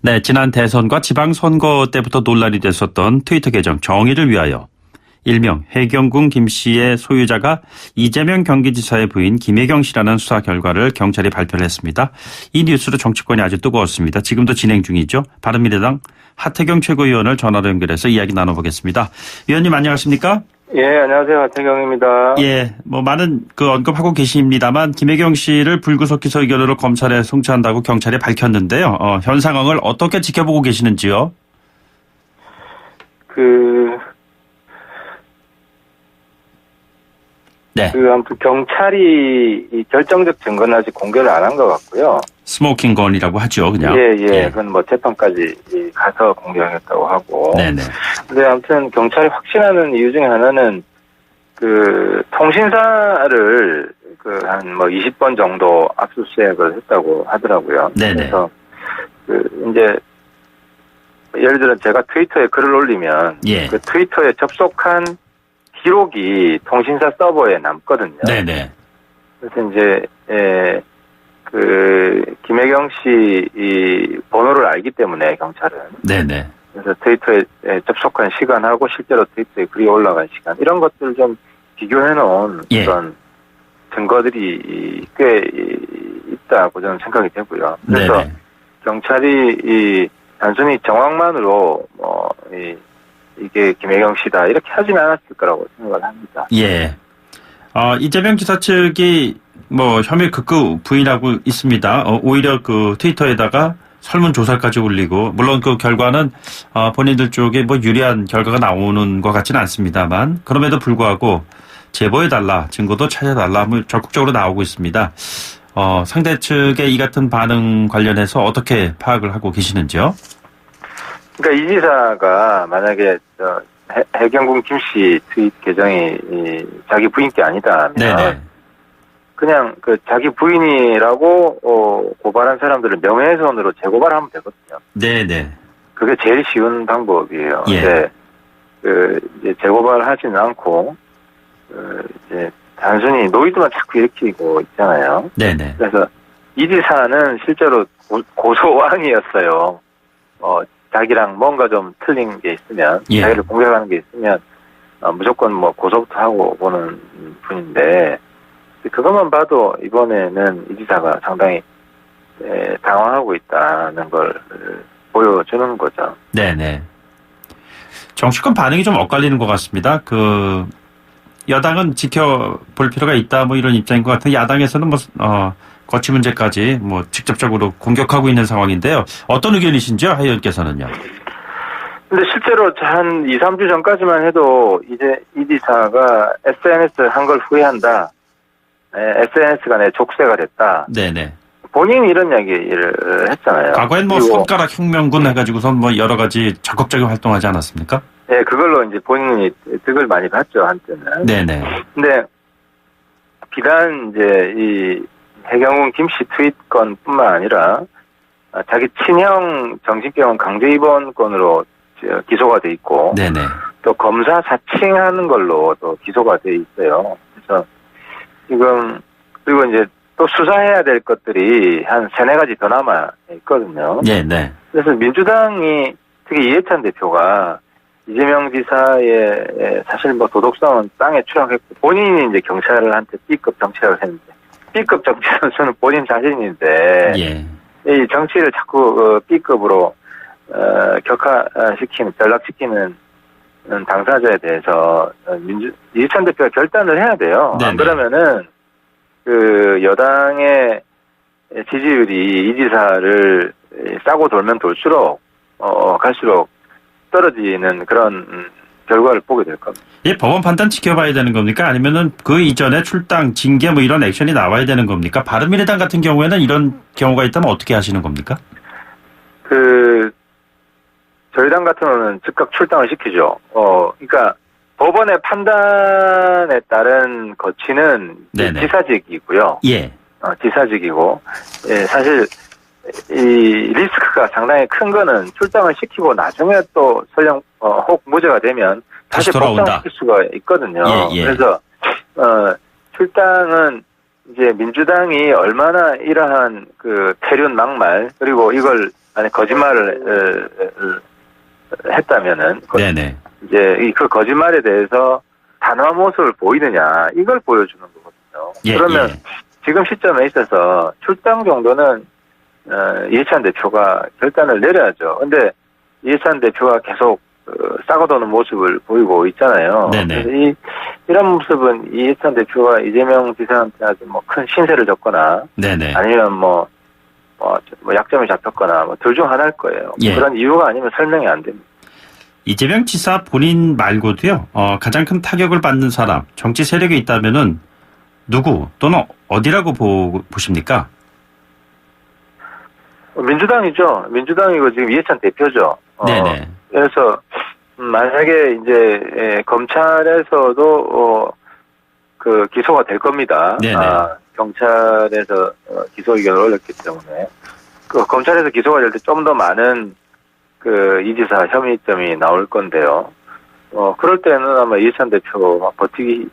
네, 지난 대선과 지방선거 때부터 논란이 됐었던 트위터 계정 정의를 위하여 일명 해경궁 김 씨의 소유자가 이재명 경기지사의 부인 김혜경 씨라는 수사 결과를 경찰이 발표를 했습니다. 이 뉴스로 정치권이 아주 뜨거웠습니다. 지금도 진행 중이죠. 바른미래당 하태경 최고위원을 전화로 연결해서 이야기 나눠보겠습니다. 위원님 안녕하십니까? 예, 안녕하세요. 하태경입니다. 예, 많은 언급하고 계십니다만 김혜경 씨를 불구속 기소 의견으로 검찰에 송치한다고 경찰이 밝혔는데요. 현 상황을 어떻게 지켜보고 계시는지요? 네. 아무튼 경찰이 이 결정적 증거는 아직 공개를 안 한 것 같고요. 스모킹 건이라고 하죠, 그냥. 예. 그건 재판까지 가서 공개하겠다고 하고. 네네. 근데 아무튼 경찰이 확신하는 이유 중에 하나는 통신사를 한 20번 정도 압수수색을 했다고 하더라고요. 네네. 그래서 이제 예를 들어 제가 트위터에 글을 올리면 예. 그 트위터에 접속한 기록이 통신사 서버에 남거든요. 네네. 그래서 이제 김혜경 씨 이 번호를 알기 때문에 경찰은. 네네. 그래서 트위터에 접속한 시간하고 실제로 트위터에 글이 올라간 시간 이런 것들 좀 비교해 놓은 그런 증거들이 꽤 있다고 저는 생각이 되고요. 그래서 네네. 경찰이 단순히 정황만으로 이게 김혜경 씨다 이렇게 하지는 않았을 거라고 생각을 합니다. 예. 이재명 지사 측이 혐의 극구 부인하고 있습니다. 오히려 트위터에다가 설문조사까지 올리고, 물론 그 결과는, 본인들 쪽에 유리한 결과가 나오는 것 같지는 않습니다만, 그럼에도 불구하고, 제보해달라, 증거도 찾아달라, 적극적으로 나오고 있습니다. 상대 측의 이 같은 반응 관련해서 어떻게 파악을 하고 계시는지요? 그러니까 이 지사가 만약에, 해경궁 김 씨 트윗 계정이 자기 부인 게 아니다면, 네네. 그냥 자기 부인이라고 고발한 사람들을 명예훼손으로 재고발하면 되거든요. 네네. 그게 제일 쉬운 방법이에요. 예. 근데 이제 재고발하지는 않고 이제 단순히 노이즈만 자꾸 일으키고 있잖아요. 네네. 그래서 이 지사는 실제로 고소왕이었어요. 자기랑 뭔가 좀 틀린 게 있으면, 자기를 공격하는 게 있으면 무조건 고소부터 하고 보는 분인데. 그것만 봐도 이번에는 이 지사가 상당히 당황하고 있다는 걸 보여주는 거죠. 네네. 정치권 반응이 좀 엇갈리는 것 같습니다. 여당은 지켜볼 필요가 있다 이런 입장인 것 같아요. 야당에서는 거치 문제까지 직접적으로 공격하고 있는 상황인데요. 어떤 의견이신지요, 하 의원께서는요? 근데 실제로 한 2, 3주 전까지만 해도 이제 이 지사가 SNS 한 걸 후회한다. SNS가 내 족쇄가 됐다. 네네. 본인이 이런 이야기를 했잖아요. 과거엔 손가락 혁명군 해가지고선 여러 가지 적극적인 활동하지 않았습니까? 네, 그걸로 이제 본인이 득을 많이 봤죠, 한때는. 네네. 근데 비단 이제 이 해경궁 김 씨 트윗 건뿐만 아니라 자기 친형 정신병원 강제 입원 건으로 기소가 돼 있고. 네네. 또 검사 사칭하는 걸로 또 기소가 돼 있어요. 그래서 지금, 그리고 이제 또 수사해야 될 것들이 한 3-4가지 더 남아 있거든요. 네. 그래서 민주당이, 특히 이해찬 대표가 이재명 지사의 사실 도덕성은 땅에 추락했고, 본인이 이제 경찰한테 B급 정치를 했는데, B급 정치 선수는 본인 자신인데, 이 정치를 자꾸 B급으로, 전락시키는 당사자에 대해서 이해찬 대표가 결단을 해야 돼요. 네네. 안 그러면은 여당의 지지율이 이 지사를 싸고 돌면 돌수록 갈수록 떨어지는 그런 결과를 보게 될 겁니다. 이 법원 판단 지켜봐야 되는 겁니까? 아니면은 그 이전에 출당, 징계 이런 액션이 나와야 되는 겁니까? 바른미래당 같은 경우에는 이런 경우가 있다면 어떻게 하시는 겁니까? 저희 당 같은 경우는 즉각 출당을 시키죠. 그러니까 법원의 판단에 따른 거치는 지사직이고요. 예. 지사직이고, 사실 이 리스크가 상당히 큰 거는 출당을 시키고 나중에 또 설령 혹 무죄가 되면 다시 법정시킬 수가 있거든요. 예. 그래서 출당은 이제 민주당이 얼마나 이러한 태륜 막말 그리고 이걸 만약 거짓말을 했다면은 네네. 이제 그 거짓말에 대해서 단호한 모습을 보이느냐 이걸 보여주는 거거든요. 예, 그러면 지금 시점에 있어서 출당 정도는 이해찬 대표가 결단을 내려야죠. 근데 이해찬 대표가 계속 싸고 도는 모습을 보이고 있잖아요. 네네. 그래서 이런 모습은 이해찬 대표가 이재명 지사한테 아주 뭐 큰 신세를 졌거나 네네. 아니면 뭐 약점이 잡혔거나 둘 중 하나일 거예요. 예. 그런 이유가 아니면 설명이 안 됩니다. 이재명 지사 본인 말고도요, 가장 큰 타격을 받는 사람, 정치 세력이 있다면은 누구 또는 어디라고 보십니까? 민주당이죠. 민주당이고 지금 이해찬 대표죠. 네네. 그래서 만약에 이제 검찰에서도 그 기소가 될 겁니다. 네네. 경찰에서 기소 의견을 올렸기 때문에 그 검찰에서 기소가 될 때 좀 더 많은 그 이 지사 혐의점이 나올 건데요. 그럴 때는 아마 이해찬 대표가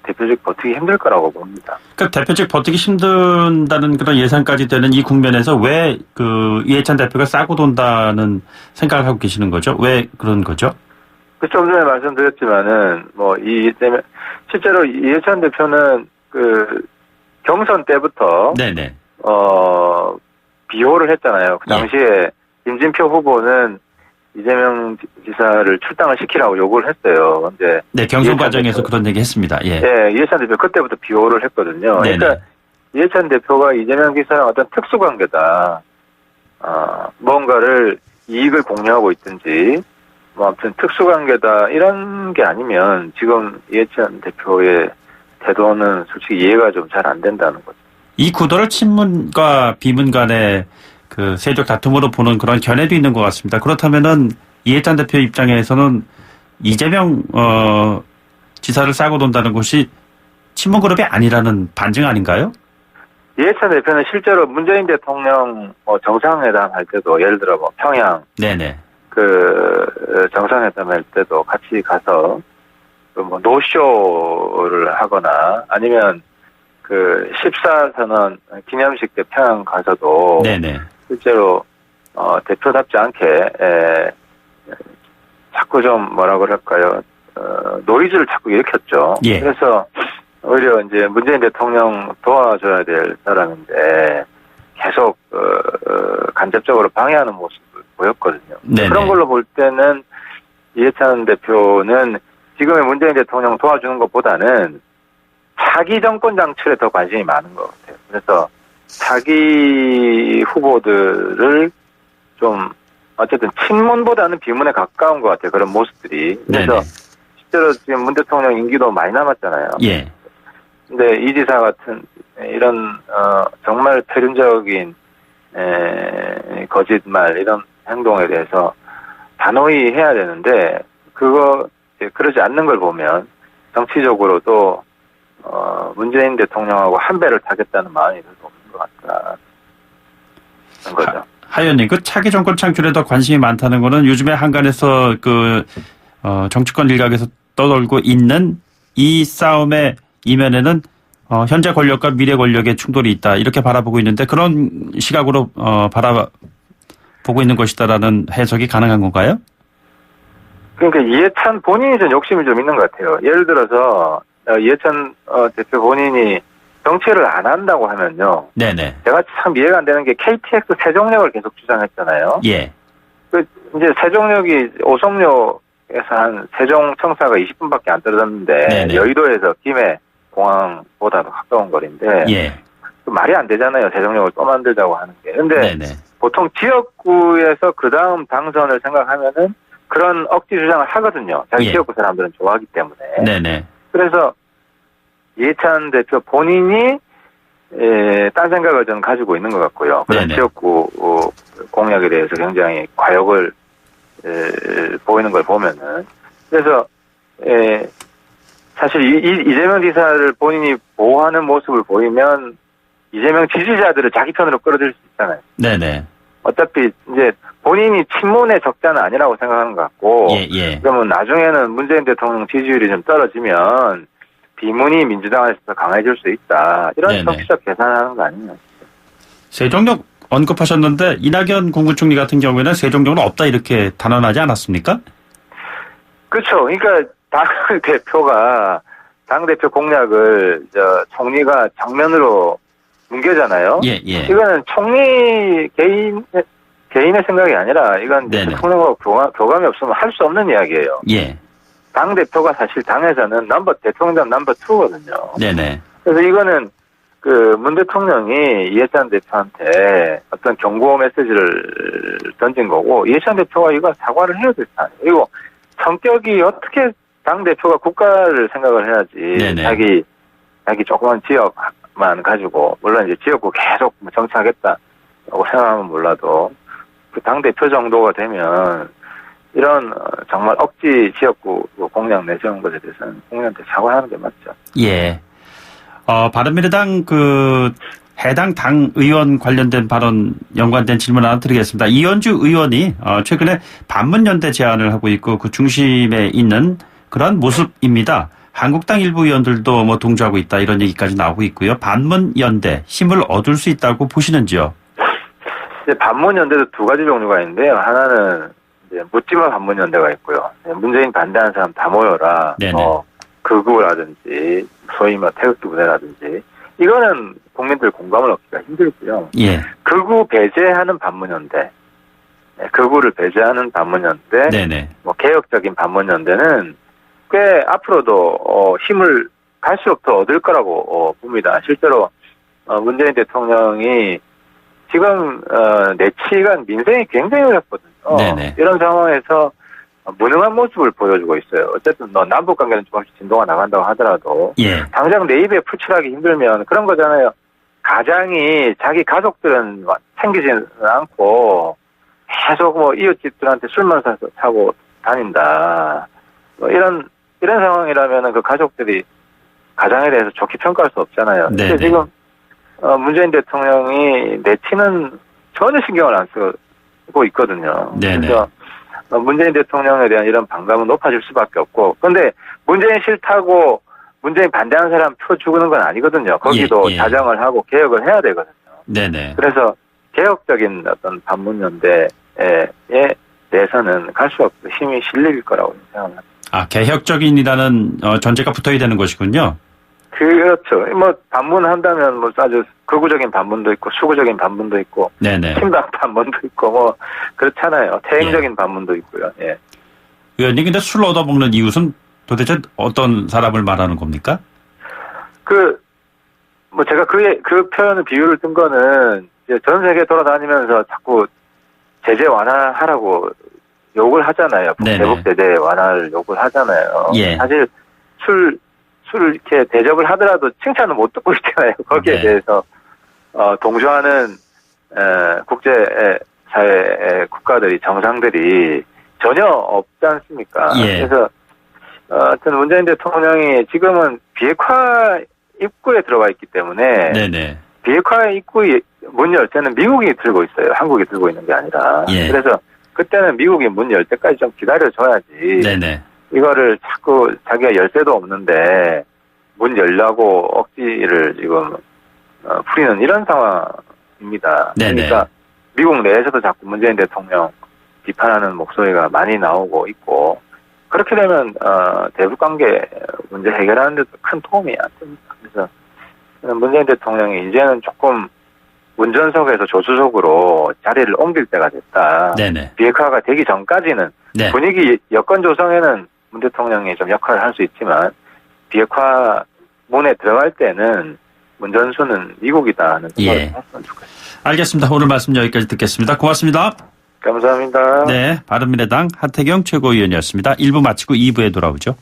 대표직 버티기 힘들 거라고 봅니다. 그러니까 대표직 버티기 힘든다는 그런 예상까지 되는 이 국면에서 왜 그 이해찬 대표가 싸고 돈다는 생각을 하고 계시는 거죠? 왜 그런 거죠? 좀 전에 말씀드렸지만은 실제로 이해찬 대표는 그 경선 때부터 네네. 비호를 했잖아요. 그 당시에 김진표 후보는 이재명 지사를 출당을 시키라고 요구를 했어요. 근데 네, 경선 과정에서 그런 얘기 했습니다. 예. 네, 이해찬 대표 그때부터 비호를 했거든요. 네네. 그러니까 이해찬 대표가 이재명 지사랑 어떤 특수관계다. 뭔가를 이익을 공유하고 있든지 아무튼 특수관계다 이런 게 아니면 지금 이해찬 대표의 태도는 솔직히 이해가 좀 잘 안 된다는 거죠. 이 구도를 친문과 비문 간의 그 세력 다툼으로 보는 그런 견해도 있는 것 같습니다. 그렇다면은 이해찬 대표 입장에서는 이재명 지사를 싸고 돈다는 것이 친문 그룹이 아니라는 반증 아닌가요? 이해찬 대표는 실제로 문재인 대통령 정상회담 할 때도 예를 들어 평양 네네. 그 정상회담 할 때도 같이 가서 노쇼를 하거나 아니면 그 14선언 기념식 때 평양 가서도 네네. 실제로 대표답지 않게 자꾸 좀 뭐라 그럴까요? 노이즈를 자꾸 일으켰죠. 예. 그래서 오히려 이제 문재인 대통령 도와줘야 될 사람인데 계속 간접적으로 방해하는 모습을 보였거든요. 네네. 그런 걸로 볼 때는 이해찬 대표는 지금의 문재인 대통령 도와주는 것보다는 자기 정권 장출에 더 관심이 많은 것 같아요. 그래서 자기 후보들을 좀 어쨌든 친문보다는 비문에 가까운 것 같아요. 그런 모습들이. 그래서 네네. 실제로 지금 문 대통령 임기도 많이 남았잖아요. 예. 근데 이 지사 같은 이런 정말 폐륜적인 거짓말 이런 행동에 대해서 단호히 해야 되는데 그러지 않는 걸 보면 정치적으로도 문재인 대통령하고 한 배를 타겠다는 마음이 별로 없는 것 같다. 그런 거죠. 하연님, 그 차기 정권 창출에 더 관심이 많다는 거는 요즘에 한간에서 그 정치권 일각에서 떠돌고 있는 이 싸움의 이면에는 현재 권력과 미래 권력의 충돌이 있다 이렇게 바라보고 있는데 그런 시각으로 바라보고 있는 것이다라는 해석이 가능한 건가요? 그러니까 이해찬 본인이 좀 욕심이 좀 있는 것 같아요. 예를 들어서 이해찬 대표 본인이 정치를 안 한다고 하면요. 네네. 제가 참 이해가 안 되는 게 KTX 세종역을 계속 주장했잖아요. 예. 이제 세종역이 오송역에서 한 세종청사가 20분밖에 안 떨어졌는데 네네. 여의도에서 김해 공항보다도 가까운 거리인데 예. 말이 안 되잖아요. 세종역을 또 만들자고 하는 게. 근데 네네. 보통 지역구에서 그 다음 당선을 생각하면은 그런 억지 주장을 하거든요. 자기 지역구 사람들은 좋아하기 때문에. 네네. 그래서 이해찬 대표 본인이 딴 생각을 좀 가지고 있는 것 같고요. 그런 지역구 공약에 대해서 굉장히 과욕을 보이는 걸 보면은 그래서 사실 이재명 지사를 본인이 보호하는 모습을 보이면 이재명 지지자들을 자기 편으로 끌어들일 수 있잖아요. 네네. 어차피 이제 본인이 친문의 적자는 아니라고 생각하는 것 같고 그러면 나중에는 문재인 대통령 지지율이 좀 떨어지면 비문이 민주당에서 강해질 수 있다. 이런 정치적 계산을 하는 거 아니에요. 세종역 언급하셨는데 이낙연 국무총리 같은 경우에는 세종적으로 없다 이렇게 단언하지 않았습니까? 그렇죠. 그러니까 당대표 공약을 총리가 정면으로 뭉개잖아요. 예. 이거는 총리 개인의 생각이 아니라 이건 대통령과 교감이 없으면 할 수 없는 이야기예요. 예. 당대표가 사실 당에서는 대통령 넘버 2거든요. 네네. 그래서 이거는 문 대통령이 이해찬 대표한테 어떤 경고 메시지를 던진 거고, 이해찬 대표가 이거 사과를 해야 될 거 아니에요. 그리고 성격이 어떻게 당대표가 국가를 생각을 해야지. 네네. 자기 조그만 지역만 가지고, 물론 이제 지역구 계속 정치하겠다라고 생각하면 몰라도, 그 당대표 정도가 되면, 이런 정말 억지 지역구 공약 내세운 것에 대해서는 국민한테 사과하는 게 맞죠. 예. 바른미래당 해당 당 의원 관련된 발언 연관된 질문 하나 드리겠습니다. 이현주 의원이 최근에 반문연대 제안을 하고 있고 그 중심에 있는 그런 모습입니다. 한국당 일부 의원들도 동조하고 있다 이런 얘기까지 나오고 있고요. 반문연대 힘을 얻을 수 있다고 보시는지요? 이제 반문연대도 두 가지 종류가 있는데요. 하나는 이제 묻지마 반문연대가 있고요. 문재인 반대하는 사람 다 모여라. 극우라든지 소위 태극기부대라든지 이거는 국민들 공감을 얻기가 힘들고요. 예. 극우 배제하는 반문연대, 극우를 배제하는 반문연대, 네네. 개혁적인 반문연대는 꽤 앞으로도 힘을 갈수록 더 얻을 거라고 봅니다. 실제로 문재인 대통령이 지금 내치가 민생이 굉장히 어렵거든요. 네네. 이런 상황에서 무능한 모습을 보여주고 있어요. 어쨌든 남북 관계는 조금씩 진도가 나간다고 하더라도 당장 내 입에 풀칠하기 힘들면 그런 거잖아요. 가장이 자기 가족들은 챙기지는 않고 계속 이웃집들한테 술만 사고 다닌다. 이런 상황이라면 그 가족들이 가장에 대해서 좋게 평가할 수 없잖아요. 근데 지금 문재인 대통령이 내치는 전혀 신경을 안 쓰고 있거든요. 그래서 문재인 대통령에 대한 이런 반감은 높아질 수밖에 없고, 근데 문재인 싫다고 문재인 반대하는 사람 표 죽는 건 아니거든요. 거기도 자정을 하고 개혁을 해야 되거든요. 네네. 그래서 개혁적인 어떤 반문연대에 대해서는 갈수록 힘이 실릴 거라고 생각합니다. 개혁적인이라는 전제가 붙어야 되는 것이군요. 그렇죠. 반문한다면 아주 극우적인 반문도 있고 수구적인 반문도 있고 친박 반문도 있고 그렇잖아요. 태행적인 반문도 있고요. 예. 의원님, 근데 술 얻어먹는 이웃은 도대체 어떤 사람을 말하는 겁니까? 제가 그 표현을 비유를 든 거는 이제 전 세계 돌아다니면서 자꾸 제재 완화하라고 욕을 하잖아요. 대북 제재 완화를 욕을 하잖아요. 사실 술 이렇게 대접을 하더라도 칭찬을 못 듣고 있잖아요. 거기에 대해서 동조하는 국제사회의 국가들이 정상들이 전혀 없지 않습니까? 그래서 저는 문재인 대통령이 지금은 비핵화 입구에 들어가 있기 때문에 비핵화 입구의 문 열쇠는 미국이 들고 있어요. 한국이 들고 있는 게 아니라. 그래서 그때는 미국이 문 열 때까지 좀 기다려줘야지. 이거를 자꾸 자기가 열쇠도 없는데 문 열려고 억지를 지금 부리는 이런 상황입니다. 그러니까 미국 내에서도 자꾸 문재인 대통령 비판하는 목소리가 많이 나오고 있고, 그렇게 되면 대북관계 문제 해결하는 데도 큰 도움이 안 됩니다. 그래서 문재인 대통령이 이제는 조금 운전석에서 조수석으로 자리를 옮길 때가 됐다. 비핵화가 되기 전까지는 분위기 여건 조성에는 문 대통령이 좀 역할을 할 수 있지만 비핵화 문에 들어갈 때는 문전수는 미국이다 하는 생각을 했으면 좋겠습니다. 알겠습니다. 오늘 말씀 여기까지 듣겠습니다. 고맙습니다. 감사합니다. 바른미래당 하태경 최고위원이었습니다. 1부 마치고 2부에 돌아오죠.